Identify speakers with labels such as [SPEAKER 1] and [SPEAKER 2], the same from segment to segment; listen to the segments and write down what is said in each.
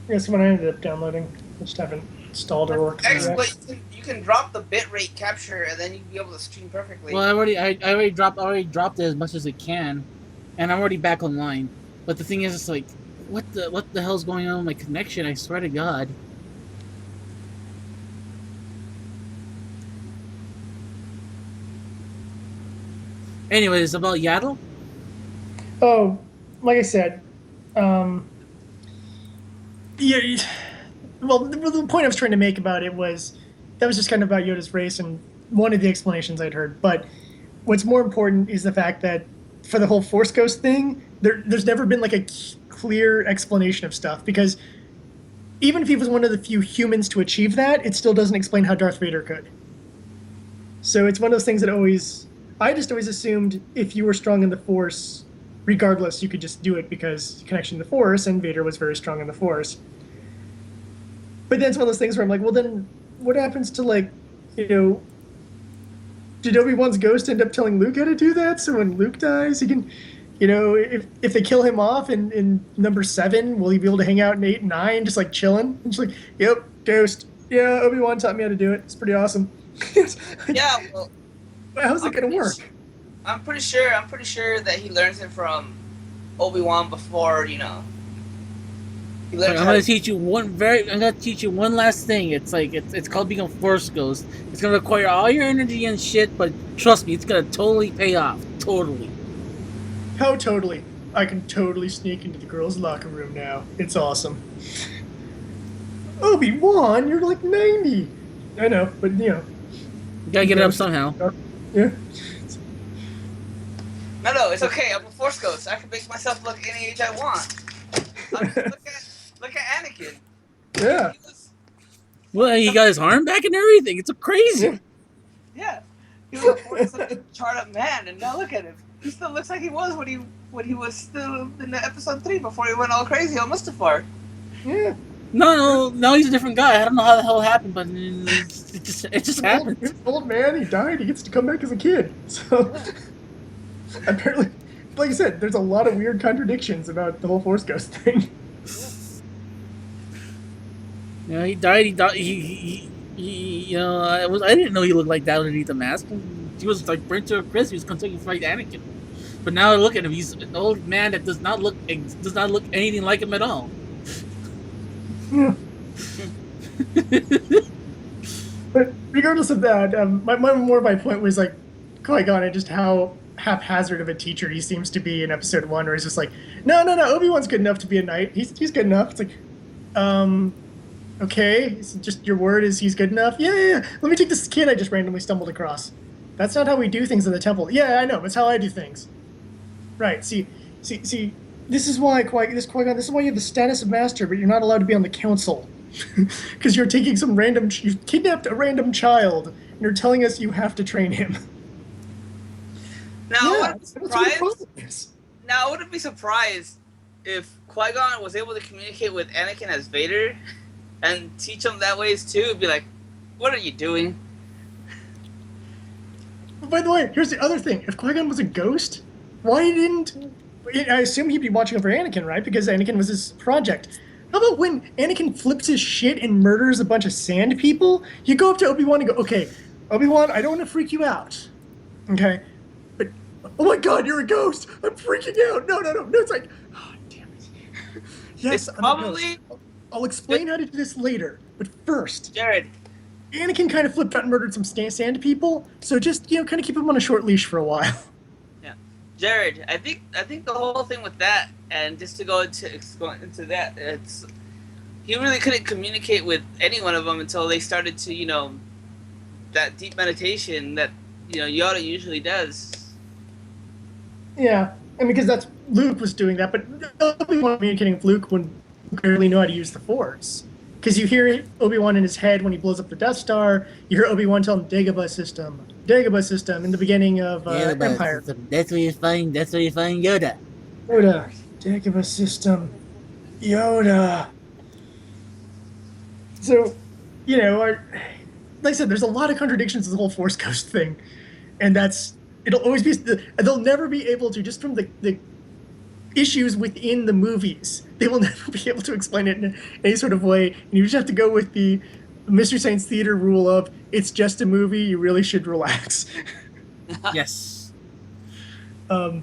[SPEAKER 1] That's what I ended up downloading. I just haven't installed or worked through yet.
[SPEAKER 2] XSplit, you can drop the bitrate capture, and then you can be able to stream perfectly.
[SPEAKER 3] Well, I already dropped it as much as it can, and I'm already back online. But the thing is, it's like, what the hell's going on with my connection? I swear to God. Anyways, about Yaddle.
[SPEAKER 1] Oh, like I said, um, yeah. Well, the point I was trying to make about it was that was just kind of about Yoda's race and one of the explanations I'd heard. But what's more important is the fact that for the whole Force Ghost thing, there's never been like a clear explanation of stuff because even if he was one of the few humans to achieve that, it still doesn't explain how Darth Vader could. So it's one of those things that I just always assumed if you were strong in the Force, regardless, you could just do it because connection to the Force, and Vader was very strong in the Force. But then it's one of those things where I'm like, well, then what happens to like, you know, did Obi-Wan's ghost end up telling Luke how to do that? So when Luke dies, he can, if they kill him off in number 7, will he be able to hang out in 8 and 9, just like chilling? And just like, yep, ghost. Yeah, Obi-Wan taught me how to do it. It's pretty awesome. Like,
[SPEAKER 2] Yeah, well,
[SPEAKER 1] how's it
[SPEAKER 2] I'm
[SPEAKER 1] gonna
[SPEAKER 2] pretty,
[SPEAKER 1] work?
[SPEAKER 2] I'm pretty sure that he learns it from Obi-Wan before, he
[SPEAKER 3] Like,
[SPEAKER 2] learns
[SPEAKER 3] I'm
[SPEAKER 2] how
[SPEAKER 3] gonna
[SPEAKER 2] to.
[SPEAKER 3] teach you one last thing. It's called being a Force Ghost. It's gonna require all your energy and shit, but trust me, it's gonna totally pay off. Totally.
[SPEAKER 1] How totally. I can totally sneak into the girls' locker room now. It's awesome. Obi-Wan, you're like 90. I know, but
[SPEAKER 3] You gotta
[SPEAKER 1] you
[SPEAKER 3] get it up
[SPEAKER 1] ghost.
[SPEAKER 3] somehow.
[SPEAKER 1] Yeah.
[SPEAKER 2] No, it's okay. I'm a Force Ghost. I can make myself look any age I want. Look at Anakin.
[SPEAKER 1] Yeah.
[SPEAKER 2] He was
[SPEAKER 3] Well, he got his arm back and everything. It's
[SPEAKER 1] Yeah.
[SPEAKER 3] crazy.
[SPEAKER 2] Yeah, he was a Force charred up man, and now look at him. He still looks like he was when he was still in the episode 3 before he went all crazy on Mustafar.
[SPEAKER 1] Yeah.
[SPEAKER 3] No, he's a different guy. I don't know how the hell it happened, but it just happened.
[SPEAKER 1] He's an old man. He died. He gets to come back as a kid. So
[SPEAKER 2] Yeah.
[SPEAKER 1] apparently, like I said, there's a lot of weird contradictions about the whole Force Ghost thing.
[SPEAKER 2] Yeah.
[SPEAKER 3] He died. He died. I didn't know he looked like that underneath the mask. He was like burnt to a crisp. He was continuing to fight Anakin. But now I look at him. He's an old man that does not look anything like him at all.
[SPEAKER 1] Yeah. But regardless of that, more of my point was like Qui-Gon and just how haphazard of a teacher he seems to be in episode 1, where he's just like, no, Obi-Wan's good enough to be a knight. He's good enough. It's like, um, okay, it's just your word is he's good enough. Yeah. Let me take this kid I just randomly stumbled across. That's not how we do things in the temple. Yeah, I know. That's how I do things. Right. See. This is why Qui-Gon. This is why you have the status of master, but you're not allowed to be on the council because you're taking some random. You've kidnapped a random child, and you're telling us you have to train him.
[SPEAKER 2] Now I
[SPEAKER 1] Yeah,
[SPEAKER 2] wouldn't be
[SPEAKER 1] that's what the
[SPEAKER 2] surprised.
[SPEAKER 1] problem is.
[SPEAKER 2] Now I wouldn't be surprised if Qui-Gon was able to communicate with Anakin as Vader, and teach him that ways too. Be like, what are you doing?
[SPEAKER 1] But by the way, here's the other thing: if Qui-Gon was a ghost, why didn't? I assume he'd be watching over Anakin, right? Because Anakin was his project. How about when Anakin flips his shit and murders a bunch of sand people? You go up to Obi-Wan and go, okay, Obi-Wan, I don't want to freak you out. Okay. But oh my god, you're a ghost! I'm freaking out! No. It's like, oh damn it. Yes,
[SPEAKER 2] It's
[SPEAKER 1] I'm a ghost.
[SPEAKER 2] probably
[SPEAKER 1] I'll explain how to do this later. But first,
[SPEAKER 2] Jared.
[SPEAKER 1] Anakin kind of flipped out and murdered some sand people, so just kind of keep him on a short leash for a while.
[SPEAKER 2] Yeah, Jared. I think the whole thing with that, and just to go into that, it's he really couldn't communicate with any one of them until they started to that deep meditation that Yoda usually does.
[SPEAKER 1] Yeah, and because that's Luke was doing that, but Obi-Wan communicating with Luke when Luke barely knew how to use the Force. Because you hear Obi-Wan in his head when he blows up the Death Star. You hear Obi-Wan tell him Dagobah system in the beginning of Empire.
[SPEAKER 3] That's where you find. That's where you find Yoda.
[SPEAKER 1] Yoda, Dagobah system, Yoda. So, like I said, there's a lot of contradictions to the whole Force Ghost thing, and it'll always be they'll never be able to just from the issues within the movies. They will never be able to explain it in any sort of way, and you just have to go with the Mystery Science Theater rule of it's just a movie. You really should relax.
[SPEAKER 3] Yes.
[SPEAKER 1] But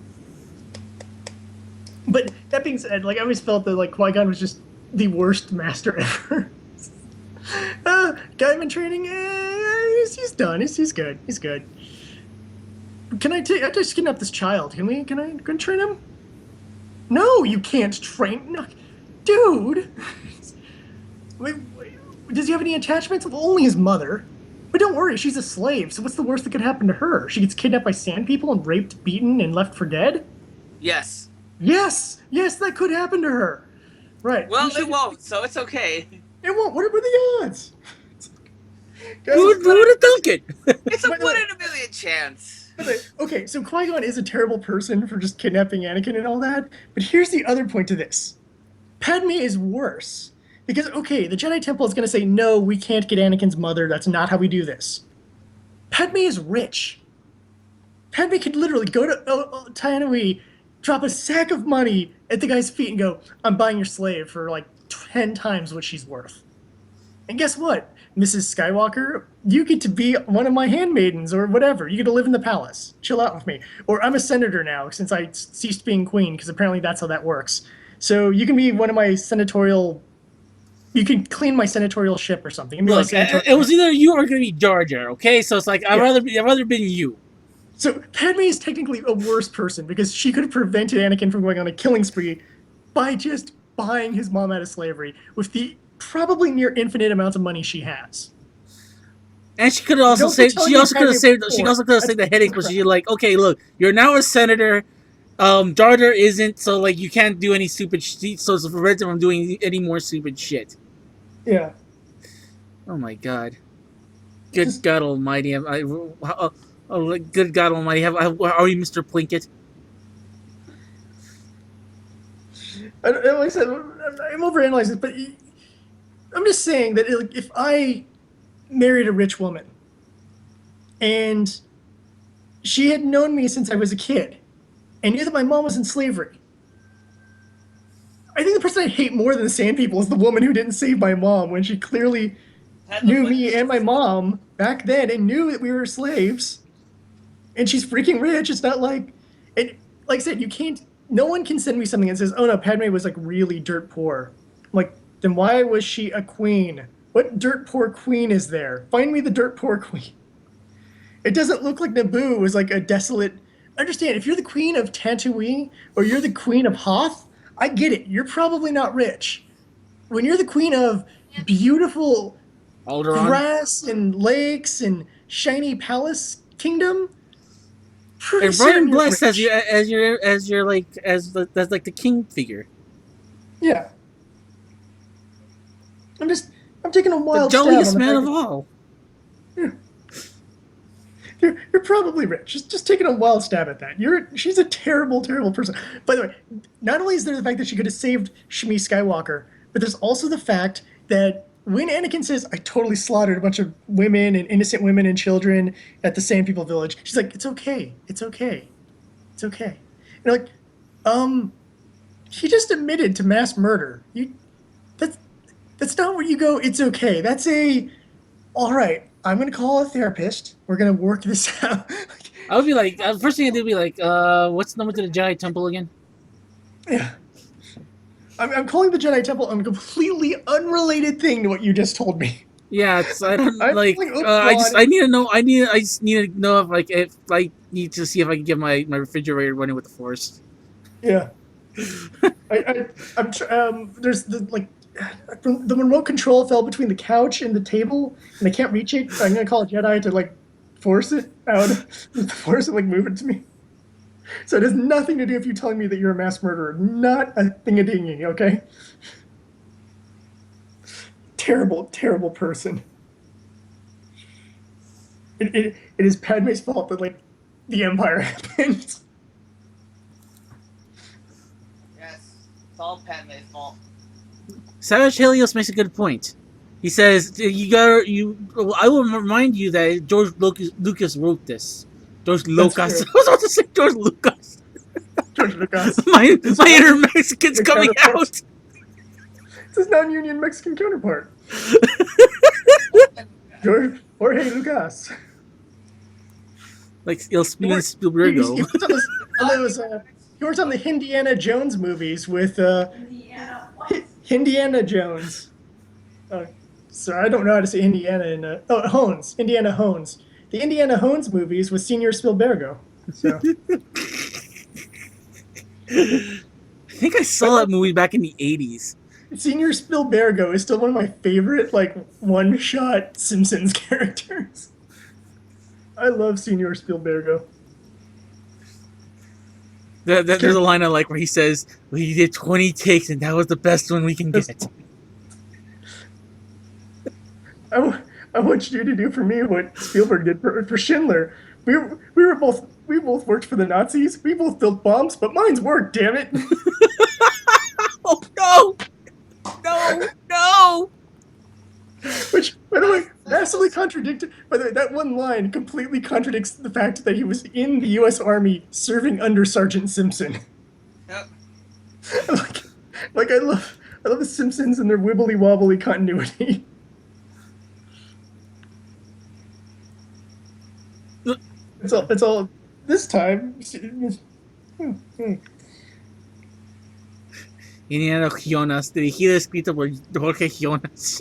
[SPEAKER 1] that being said, like I always felt that like Qui-Gon was just the worst master ever. Guy in training, he's done. He's good. He's good. I just kidnap this child. Can I train him? No, you can't train. No, dude. Wait, does he have any attachments? Well, only his mother. But don't worry, she's a slave. So what's the worst that could happen to her? She gets kidnapped by sand people and raped, beaten, and left for dead?
[SPEAKER 2] Yes.
[SPEAKER 1] Yes, that could happen to her. Right.
[SPEAKER 2] Well, it won't, so it's okay.
[SPEAKER 1] It won't. What are the odds? Guys,
[SPEAKER 3] Who would have thunk it?
[SPEAKER 2] It's a 1 in a million chance.
[SPEAKER 1] Okay, so Qui-Gon is a terrible person for just kidnapping Anakin and all that, but here's the other point to this. Padme is worse. Because, okay, the Jedi Temple is going to say, no, we can't get Anakin's mother, that's not how we do this. Padme is rich. Padme could literally go to Tatooine, drop a sack of money at the guy's feet and go, I'm buying your slave for like 10 times what she's worth. And guess what, Mrs. Skywalker? You get to be one of my handmaidens or whatever. You get to live in the palace. Chill out with me. Or I'm a senator now since I ceased being queen, because apparently that's how that works. So you can be one of my senatorial... You can clean my senatorial ship or something. And be
[SPEAKER 3] Look,
[SPEAKER 1] like
[SPEAKER 3] it was either you or going to be Jar Jar, okay? So it's like, I'd rather been you.
[SPEAKER 1] So Padme is technically a worse person because she could have prevented Anakin from going on a killing spree by just buying his mom out of slavery with the probably near infinite amounts of money she has.
[SPEAKER 3] And she could have also saved. She also could have saved the headache. But she's like, okay, look, you're now a senator. Jar Jar isn't, so like you can't do any stupid shit. So it's prevent him from doing any more stupid shit.
[SPEAKER 1] Yeah.
[SPEAKER 3] Oh my god. Good God Almighty! Good God Almighty! How are you, Mr. Plinkett?
[SPEAKER 1] Like I said, I'm overanalyzing this, but I'm just saying that if I married a rich woman and she had known me since I was a kid and knew that my mom was in slavery, I think the person I hate more than the Sand People is the woman who didn't save my mom when she clearly knew me and my mom back then and knew that we were slaves. And she's freaking rich. It's not like... And like I said, you can't... No one can send me something that says, oh no, Padme was like really dirt poor. I'm like, then why was she a queen? What dirt poor queen is there? Find me the dirt poor queen. It doesn't look like Naboo was like a desolate... Understand, if you're the queen of Tatooine or you're the queen of Hoth, I get it. You're probably not rich. When you're the queen of beautiful
[SPEAKER 3] Alderaan.
[SPEAKER 1] Grass and lakes and shiny palace kingdom,
[SPEAKER 3] and Brian Blessed as the king figure.
[SPEAKER 1] Yeah. I'm taking a wild
[SPEAKER 3] the jolliest
[SPEAKER 1] stab on
[SPEAKER 3] man
[SPEAKER 1] the
[SPEAKER 3] of all.
[SPEAKER 1] Yeah. You're probably rich. Just taking a wild stab at that. She's a terrible, terrible person. By the way, not only is there the fact that she could have saved Shmi Skywalker, but there's also the fact that when Anakin says, I totally slaughtered a bunch of women and innocent women and children at the Sand People village, she's like, it's okay. It's okay. It's okay. And you're like, he just admitted to mass murder. That's not where you go, it's okay. That's all right, I'm going to call a therapist. We're going to work this out.
[SPEAKER 3] I would be like, first thing I do would be like, what's the number to the Jedi Temple again?
[SPEAKER 1] Yeah. I'm calling the Jedi Temple a completely unrelated thing to what you just told me.
[SPEAKER 3] Yeah, I don't like. I need to know. I just need to know if I need to see if I can get my refrigerator running with the Force.
[SPEAKER 1] Yeah. There's the remote control fell between the couch and the table, and I can't reach it. So I'm gonna call a Jedi to force it out, force it move it to me. So it has nothing to do with you telling me that you're a mass murderer. Not a thing-a-dingy, okay? Terrible, terrible person. It is Padme's fault that, the Empire happened.
[SPEAKER 2] Yes, it's all Padme's fault.
[SPEAKER 3] Savage Helios makes a good point. He says, I will remind you that George Lucas wrote this. George Lucas. I was about to say George Lucas.
[SPEAKER 1] George Lucas.
[SPEAKER 3] my inner Mexican's coming out.
[SPEAKER 1] It's his non-union Mexican counterpart. Jorge Lucas.
[SPEAKER 3] Like Steven Spielberg.
[SPEAKER 1] He works on the Indiana Jones movies with Indiana Jones. Sorry, I don't know how to say Indiana in Hones. Indiana Hones. The Indiana Hones movies with Senior Spielbergo. So.
[SPEAKER 3] I think I saw that movie back in the 80s.
[SPEAKER 1] Senior Spielbergo is still one of my favorite, like, one-shot Simpsons characters. I love Senior Spielbergo.
[SPEAKER 3] There's a line I like where he says, "We did 20 takes and that was the best one we can get."
[SPEAKER 1] I want you to do for me what Spielberg did for Schindler. We both worked for the Nazis. We both built bombs, but mine's worked. Damn it!
[SPEAKER 3] Oh no!
[SPEAKER 1] Which, by the way, massively contradicted. By the way, that one line completely contradicts the fact that he was in the U.S. Army serving under Sergeant Simpson.
[SPEAKER 2] Yep.
[SPEAKER 1] I love the Simpsons and their wibbly wobbly continuity. It's all. This time.
[SPEAKER 3] Indiana Jonas, dirigido y escrito por Jorge Jonas.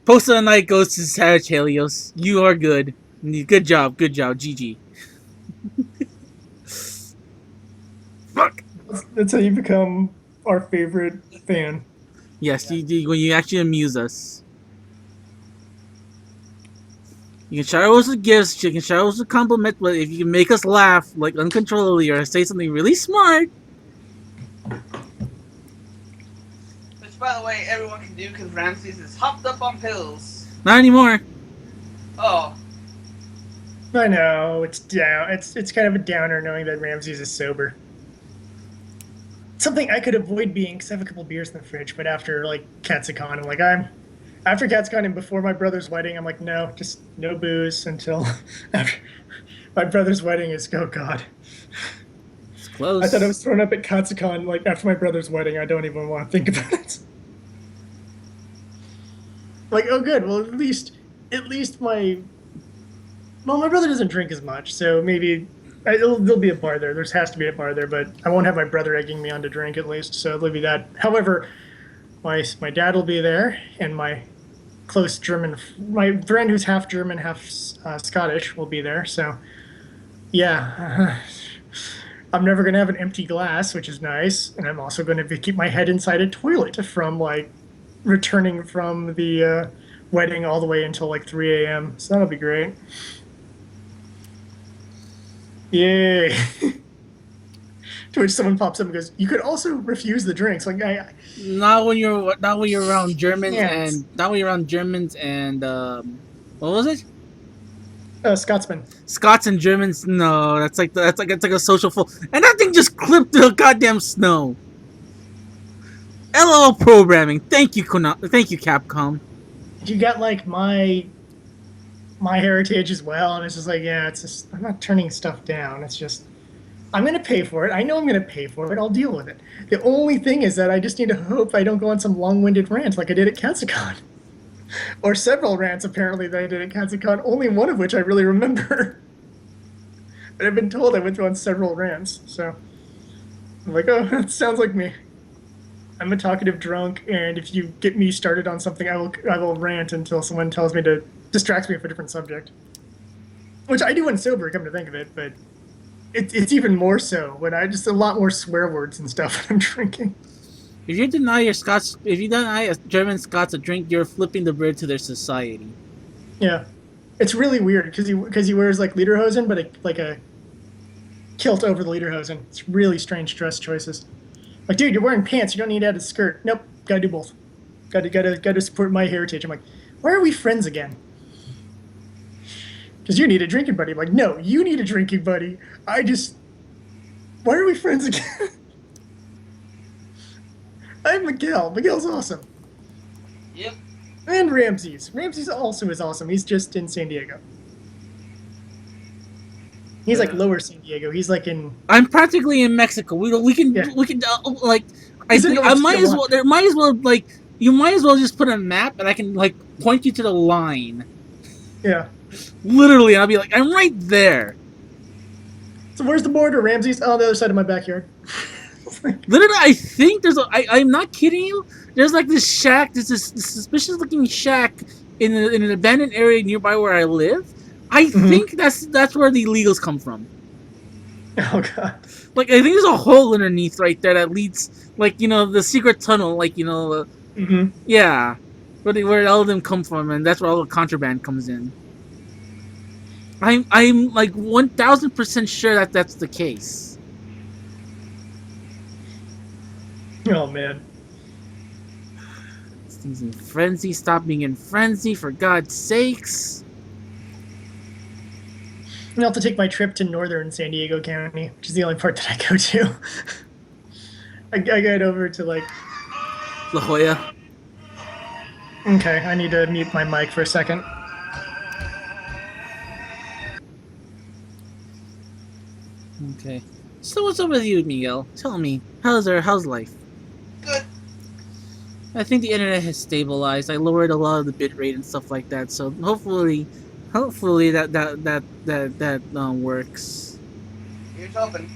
[SPEAKER 3] Post of the night goes to Sarah Chelios. You are good. Good job, GG. Fuck.
[SPEAKER 1] That's how you become our favorite fan.
[SPEAKER 3] Yes, when you actually amuse us. You can shower us with gifts, you can shower us with compliments, but if you can make us laugh like uncontrollably or say something really smart.
[SPEAKER 2] Which, by the way, everyone can do because Ramses is hopped up on pills.
[SPEAKER 3] Not anymore.
[SPEAKER 2] Oh.
[SPEAKER 1] I know, it's down. It's kind of a downer knowing that Ramses is sober. Something I could avoid being because I have a couple beers in the fridge, but after like Katsucon, I'm like after Katsucon and before my brother's wedding, I'm like, no, just no booze until after my brother's wedding is, oh God.
[SPEAKER 3] It's close.
[SPEAKER 1] I thought I was thrown up at Katsucon, like, after my brother's wedding. I don't even want to think about it. Like, oh good, well, at least my brother doesn't drink as much, so maybe there'll be a bar there. There has to be a bar there, but I won't have my brother egging me on to drink at least, so there'll be that. However, my dad will be there, and my close German, my friend who's half German, half Scottish will be there. So, yeah, I'm never gonna have an empty glass, which is nice, and I'm also going to keep my head inside a toilet from like returning from the wedding all the way until like 3 a.m. So that'll be great. Yay! To which someone pops up and goes, "You could also refuse the drinks." Like,
[SPEAKER 3] not when you're around Germans
[SPEAKER 1] Yes.
[SPEAKER 3] and not when you're around Germans and what was it?
[SPEAKER 1] Scotsman.
[SPEAKER 3] Scots and Germans. No, that's like a social fool. And that thing just clipped the goddamn snow. LOL programming. Thank you, Thank you, Capcom.
[SPEAKER 1] You got like my heritage as well, and it's just like, yeah, it's just, I'm not turning stuff down. It's just, I'm gonna pay for it. I know I'm gonna pay for it. I'll deal with it. The only thing is that I just need to hope I don't go on some long-winded rant like I did at Katsucon, or several rants apparently that I did at Katsucon. Only one of which I really remember. But I've been told I went through on several rants, so I'm like, oh, that sounds like me. I'm a talkative drunk, and if you get me started on something, I will rant until someone tells me to distract me for a different subject. Which I do when sober, come to think of it, but it's even more so when I just a lot more swear words and stuff when I'm drinking.
[SPEAKER 3] If you deny German Scots a drink, you're flipping the bird to their society.
[SPEAKER 1] Yeah, it's really weird because he wears like lederhosen, but like a kilt over the lederhosen. It's really strange dress choices. Like, dude, you're wearing pants. You don't need to add a skirt. Nope, gotta do both. Gotta support my heritage. I'm like, why are we friends again? Because you need a drinking buddy. I'm like, no, you need a drinking buddy. Why are we friends again? I'm Miguel. Miguel's awesome.
[SPEAKER 2] Yep.
[SPEAKER 1] And Ramses. Ramses also is awesome. He's just in San Diego. He's like lower San Diego. He's like in.
[SPEAKER 3] I'm practically in Mexico. We can
[SPEAKER 1] Yeah.
[SPEAKER 3] like I
[SPEAKER 1] He's in
[SPEAKER 3] think
[SPEAKER 1] North
[SPEAKER 3] I might as well.
[SPEAKER 1] Carolina.
[SPEAKER 3] There might as well like you might as well just put a map and I can like point you to the line.
[SPEAKER 1] Yeah.
[SPEAKER 3] Literally, I'll be like, I'm right there.
[SPEAKER 1] So where's the border? Ramsey's on the other side of my backyard.
[SPEAKER 3] Literally, I think there's I'm not kidding you. There's like this shack. There's this suspicious looking shack in an abandoned area nearby where I live. I think that's where the illegals come from.
[SPEAKER 1] Oh god.
[SPEAKER 3] Like I think there's a hole underneath right there that leads, like the secret tunnel. Like yeah, where all of them come from, and that's where all the contraband comes in. I'm like 1000% sure that that's the case.
[SPEAKER 1] Oh man.
[SPEAKER 3] This thing's in frenzy. Stop being in frenzy, for God's sakes.
[SPEAKER 1] I'll have to take my trip to northern San Diego County, which is the only part that I go to. I get over to like.
[SPEAKER 3] La Jolla.
[SPEAKER 1] Okay, I need to mute my mic for a second.
[SPEAKER 3] Okay. So what's up with you, Miguel? Tell me, how's life?
[SPEAKER 2] Good.
[SPEAKER 3] I think the internet has stabilized. I lowered a lot of the bit rate and stuff like that, so hopefully that works.
[SPEAKER 2] Here's hoping.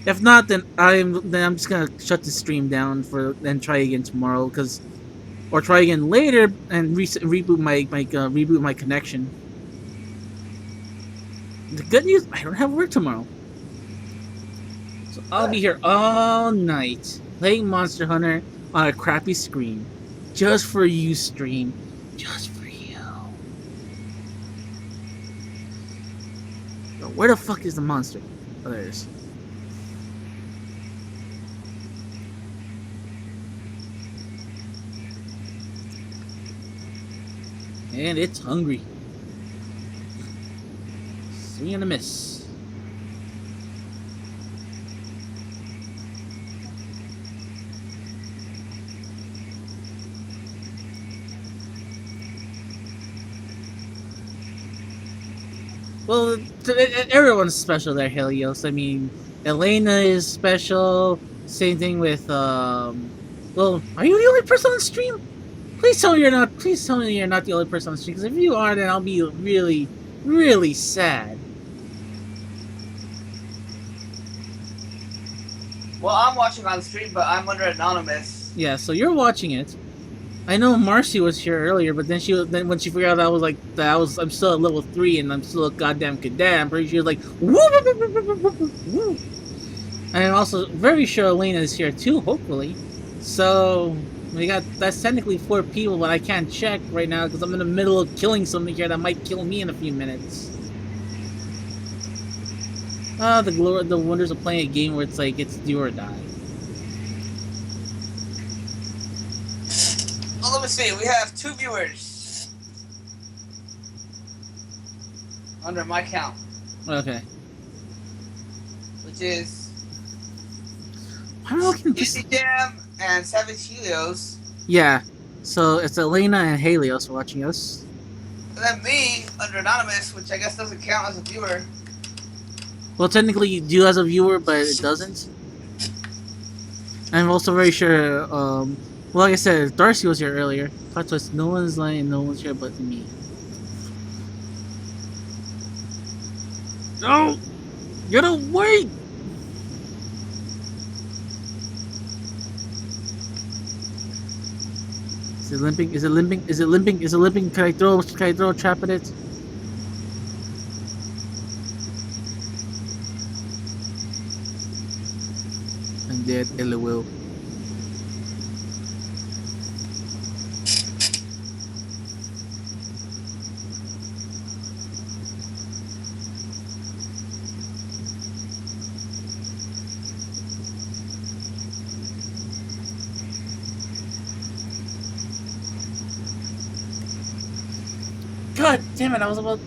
[SPEAKER 3] If not, then I'm just gonna shut the stream down and try again tomorrow, or try again later and reboot my connection. The good news, I don't have work tomorrow, so I'll be here all night playing Monster Hunter on a crappy screen, just for you, stream, just for you. But where the fuck is the monster? Oh, there it is. And it's hungry. Swing and a miss. Well, everyone's special there, Helios. I mean, Elena is special. Same thing with, well, are you the only person on stream? Please tell me you're not. Please tell me you're not the only person on stream. Because if you are, then I'll be really, really sad.
[SPEAKER 2] Well, I'm watching on stream, but I'm under anonymous.
[SPEAKER 3] Yeah, so you're watching it. I know Marcy was here earlier, but then when she figured out that I was like I'm still at level 3 and I'm still a goddamn cadet, I'm pretty sure she was like, woo, woo, woo, woo, woo, woo. And I'm also very sure Elena is here too, hopefully. So that's technically 4 people, but I can't check right now because I'm in the middle of killing something here that might kill me in a few minutes. The wonders of playing a game where it's like it's do or die.
[SPEAKER 2] Well, let me see. We have 2 viewers under my count,
[SPEAKER 3] Okay.
[SPEAKER 2] which is
[SPEAKER 3] I'm looking for...
[SPEAKER 2] DC Jam and Savage Helios.
[SPEAKER 3] Yeah. So it's Elena and Helios watching us.
[SPEAKER 2] And then me under anonymous, which I guess doesn't count as a viewer.
[SPEAKER 3] Well, technically you do as a viewer, but it doesn't. I'm also very sure, well, like I said, Darcy was here earlier. Plot twist, no one's lying, no one's here but me. No! Get away! Is it limping? Is it limping? Is it limping? Is it limping? Can I throw a trap at it? I'm dead, LOL. God damn it! I was about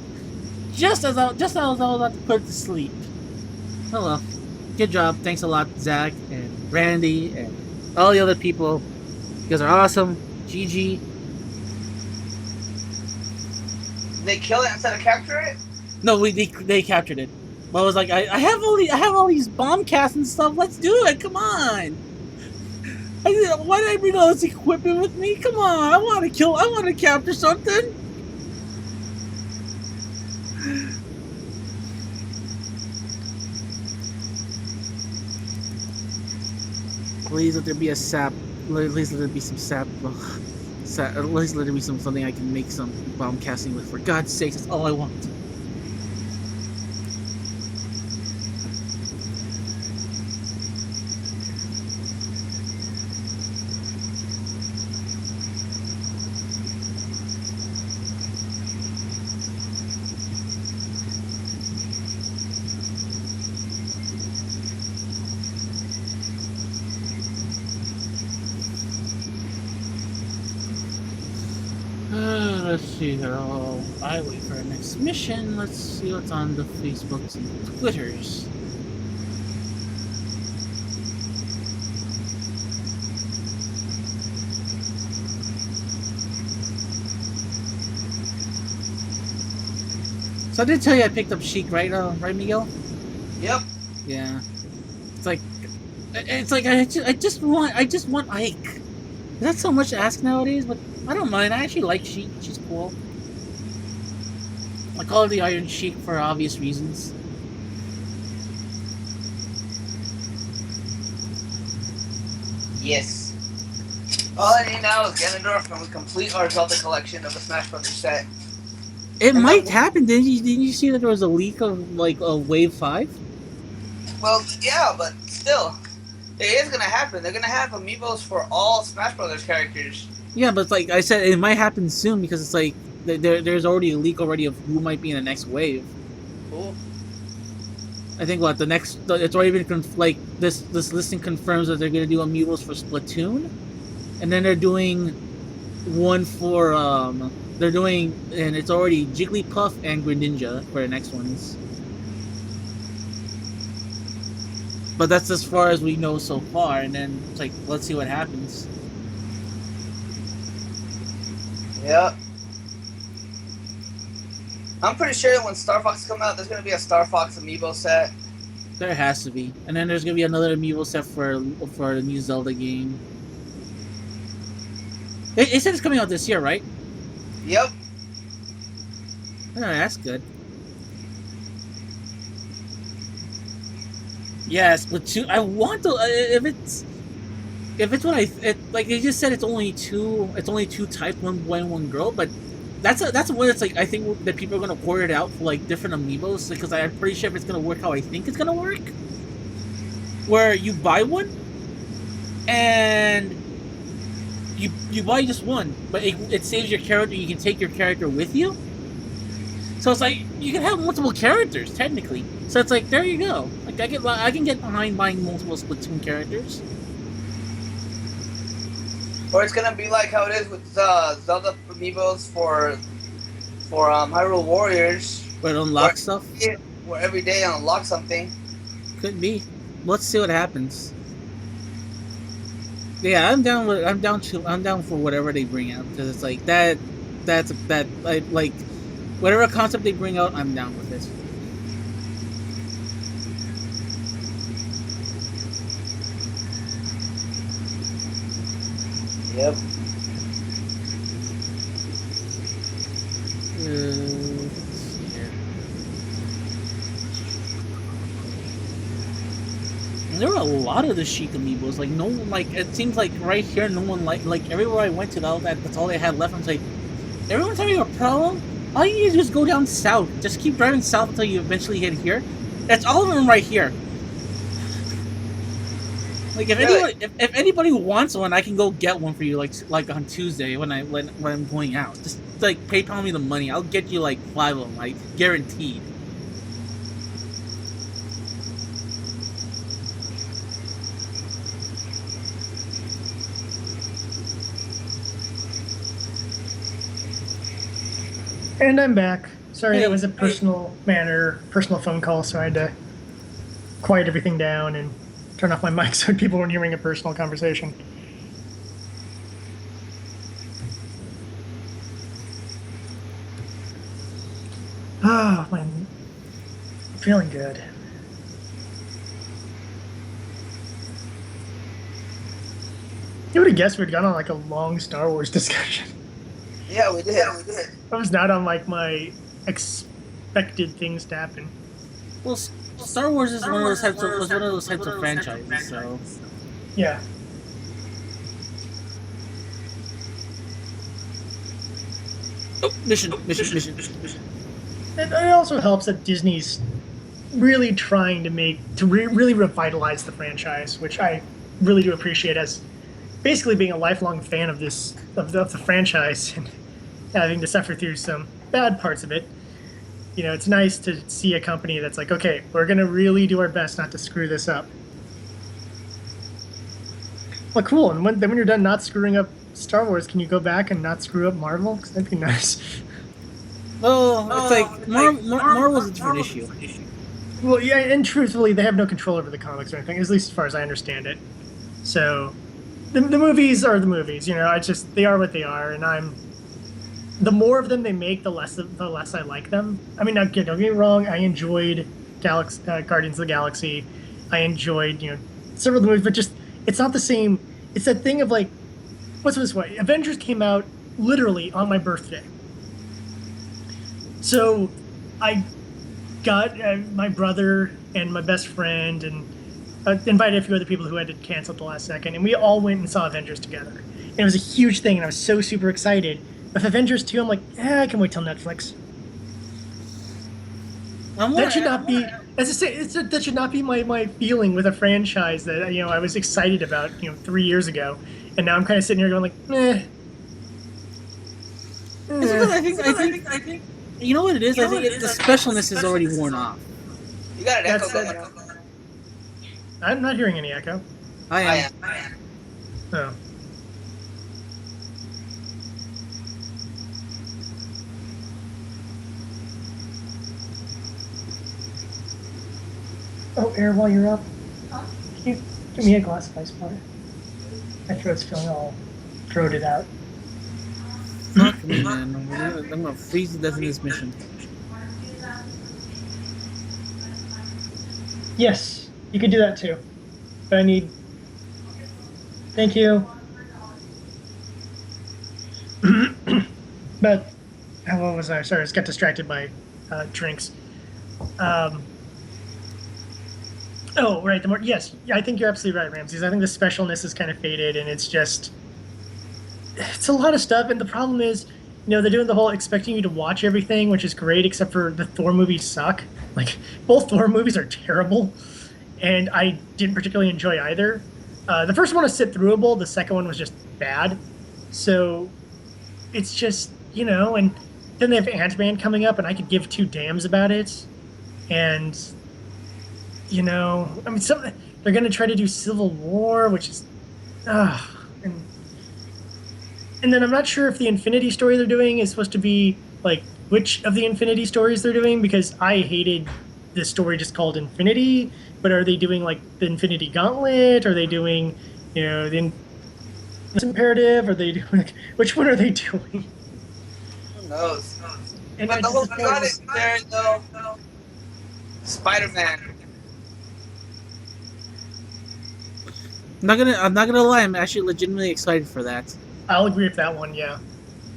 [SPEAKER 3] just as I was about to put it to sleep. Oh well. Good job. Thanks a lot, Zach and Randy and all the other people. You guys are awesome. GG.
[SPEAKER 2] Did they kill it instead of capture it?
[SPEAKER 3] No, they captured it. But I was like, I have all these bomb casts and stuff. Let's do it. Come on. Why did I bring all this equipment with me? Come on. I want to kill. I want to capture something. Please let there be a sap. Please let there be some sap. At least let there be something I can make some bomb casting with. For God's sake, that's all I want. Let's see here. Oh, I wait for our next mission. Let's see what's on the Facebooks and Twitters. So I did tell you I picked up Sheik, right? Right, Miguel?
[SPEAKER 2] Yep.
[SPEAKER 3] Yeah. It's like I just want Ike. That's so much to ask nowadays, but I don't mind. I actually like Sheik. She's cool. I call her the Iron Sheik for obvious reasons.
[SPEAKER 2] Yes. All I need now is Ganondorf and we complete our Zelda collection of the Smash Brothers set.
[SPEAKER 3] It might happen. Didn't you see that there was a leak of like a Wave 5?
[SPEAKER 2] Well, yeah, but still, it is gonna happen. They're gonna have amiibos for all Smash Brothers characters.
[SPEAKER 3] Yeah, but like I said, it might happen soon because it's like there's already a leak already of who might be in the next wave.
[SPEAKER 2] Cool.
[SPEAKER 3] I think what it's already been like this listing confirms that they're gonna do amiibos for Splatoon, and then they're doing one for they're doing, and it's already Jigglypuff and Greninja for the next ones. But that's as far as we know so far, and then it's like, let's see what happens.
[SPEAKER 2] Yep. I'm pretty sure when Star Fox comes out, there's gonna be a Star Fox amiibo set.
[SPEAKER 3] There has to be, and then there's gonna be another amiibo set for the new Zelda game. It said it's coming out this year, right?
[SPEAKER 2] Yep.
[SPEAKER 3] Oh, that's good. Yes, Splatoon. I want to. If it's what like they just said, it's only two types, one boy and one girl. But that's one that's like I think that people are gonna order it out for like different amiibos because I'm pretty sure if it's gonna work how I think it's gonna work, where you buy one and you buy just one, but it saves your character. You can take your character with you. So it's like you can have multiple characters technically. So it's like there you go. Like I can get behind buying multiple Splatoon characters.
[SPEAKER 2] Or it's gonna be like how it is with Zelda amiibos for Hyrule Warriors.
[SPEAKER 3] Where it unlocks stuff.
[SPEAKER 2] Where every day unlock something.
[SPEAKER 3] Could be. Let's see what happens. Yeah, I'm down for whatever they bring out because it's like that. I like whatever concept they bring out. I'm down with it.
[SPEAKER 2] Yep.
[SPEAKER 3] Let's see here. And there were a lot of the Sheik amiibos. Like no one, like it seems like right here, no one like everywhere I went to, that's all they had left. I'm like, everyone's having a problem. All you need to do is go down south. Just keep driving south until you eventually hit here. That's all of them right here. Like if anybody wants one, I can go get one for you. Like on Tuesday when I'm going out. Just like PayPal me the money. I'll get you like 5 of them, like guaranteed.
[SPEAKER 1] And I'm back. Sorry, that was a personal phone call, so I had to quiet everything down and turn off my mic so people weren't hearing a personal conversation. Oh, man. feeling good. You would have guessed we'd gone on like a long Star Wars discussion.
[SPEAKER 2] Yeah, we did.
[SPEAKER 1] That was not on like my expected things to happen.
[SPEAKER 3] Well, Star Wars is one of those types of franchises. So
[SPEAKER 1] Yeah.
[SPEAKER 3] mission.
[SPEAKER 1] It also helps that Disney's really trying to really revitalize the franchise, which I really do appreciate as basically being a lifelong fan of the franchise and having to suffer through some bad parts of it. You know, it's nice to see a company that's like, okay, we're going to really do our best not to screw this up. Well, cool. And when you're done not screwing up Star Wars, can you go back and not screw up Marvel? Because that'd be nice.
[SPEAKER 3] Oh, it's like Marvel's a different issue.
[SPEAKER 1] Well, yeah, and truthfully, they have no control over the comics or anything, at least as far as I understand it. So, the movies are the movies. You know, they are what they are, and the more of them they make, the less I like them. I mean, don't get me wrong. I enjoyed Guardians of the Galaxy. I enjoyed several of the movies, but just it's not the same. It's that thing of like, what's this way? Avengers came out literally on my birthday. So, I got my brother and my best friend and invited a few other people who had to cancel at the last second, and we all went and saw Avengers together. And it was a huge thing, and I was so super excited. With Avengers 2, I'm like, I can wait till Netflix. That should not be, as I say, that should not be my feeling with a franchise that I was excited about 3 years ago, and now I'm kind of sitting here going like,
[SPEAKER 3] I think. You know what it is? I think the specialness is already worn off.
[SPEAKER 2] You got an echo.
[SPEAKER 1] I'm not hearing any echo.
[SPEAKER 3] I am.
[SPEAKER 1] Oh. Oh, Air, while you're up, can you give me a glass of ice water? My throat's feeling all throated out.
[SPEAKER 3] Not for me, man. I'm gonna freeze to death in this mission.
[SPEAKER 1] Yes, you could do that too. But I need... Thank you. But, what was I? Sorry, I just got distracted by drinks. Oh, right. Yes, I think you're absolutely right, Ramses. I think the specialness is kind of faded, and it's a lot of stuff. And the problem is, they're doing the whole expecting you to watch everything, which is great, except for the Thor movies suck. Like, both Thor movies are terrible, and I didn't particularly enjoy either. The first one was sit-throughable. The second one was just bad. So it's just, and then they have Ant-Man coming up, and I could give two damns about it. And... I mean, they're going to try to do Civil War, which is, and then I'm not sure if the Infinity story they're doing is supposed to be like which of the Infinity stories they're doing, because I hated the story just called Infinity. But are they doing like the Infinity Gauntlet? Are they doing, the Imperative? Are they doing which one are they doing?
[SPEAKER 2] Who knows?
[SPEAKER 1] And
[SPEAKER 2] But the whole got it there though. Spider-Man.
[SPEAKER 3] I'm not gonna lie. I'm actually legitimately excited for that.
[SPEAKER 1] I'll agree with that one. Yeah,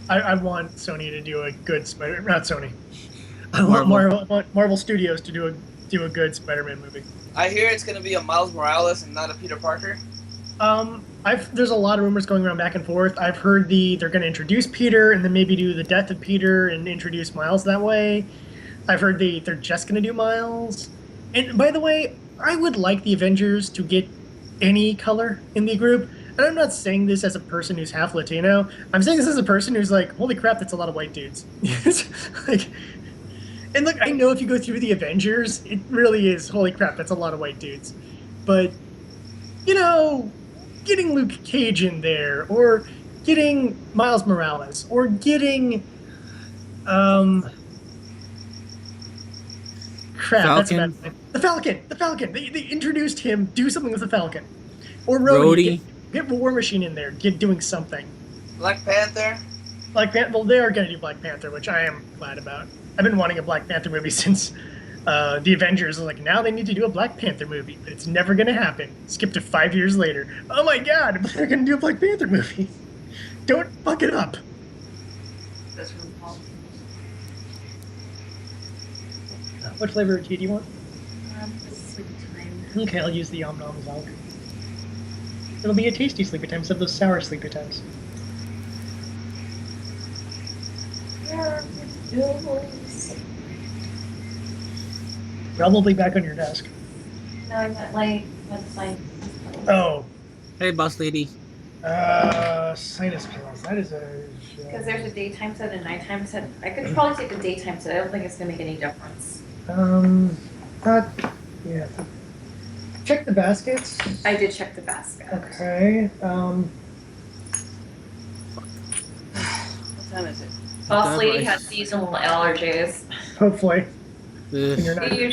[SPEAKER 1] I want Sony to do a good not Sony. I want Marvel Studios to do a good Spider-Man movie.
[SPEAKER 2] I hear it's gonna be a Miles Morales and not a Peter Parker.
[SPEAKER 1] There's a lot of rumors going around back and forth. I've heard they're going to introduce Peter and then maybe do the death of Peter and introduce Miles that way. I've heard they're just going to do Miles. And by the way, I would like the Avengers to get any color in the group. And I'm not saying this as a person who's half Latino. I'm saying this as a person who's like, holy crap, that's a lot of white dudes. And look, I know if you go through the Avengers, it really is, holy crap, that's a lot of white dudes. But, getting Luke Cage in there, or getting Miles Morales, or getting,
[SPEAKER 3] Falcon.
[SPEAKER 1] The Falcon. They introduced him. Do something with the Falcon, or Rhodey. Get War Machine in there. Doing something.
[SPEAKER 2] Black Panther.
[SPEAKER 1] Well, they are going to do Black Panther, which I am glad about. I've been wanting a Black Panther movie since The Avengers are like, now they need to do a Black Panther movie, but it's never going to happen. Skip to 5 years later. Oh my god, they're going to do a Black Panther movie. Don't fuck it up.
[SPEAKER 4] That's from Paul.
[SPEAKER 1] What flavor of tea do you want?
[SPEAKER 4] This is sleepy time.
[SPEAKER 1] Okay, I'll use the Om Nom Zonk. It'll be a tasty sleepy time instead of those sour sleepy times. Probably back on your desk.
[SPEAKER 4] No, I'm not like website.
[SPEAKER 1] Oh,
[SPEAKER 3] Hey, boss lady.
[SPEAKER 1] sinus pills. That is a.
[SPEAKER 4] Because there's a daytime set and a nighttime set. I could probably take the daytime set. I don't think it's gonna make any difference.
[SPEAKER 1] Yeah. Check the baskets.
[SPEAKER 4] I did check the basket.
[SPEAKER 1] Okay.
[SPEAKER 2] What time is it?
[SPEAKER 4] Boss lady has seasonal allergies.
[SPEAKER 1] Hopefully.
[SPEAKER 3] Ugh.
[SPEAKER 1] When you're not
[SPEAKER 4] Usually.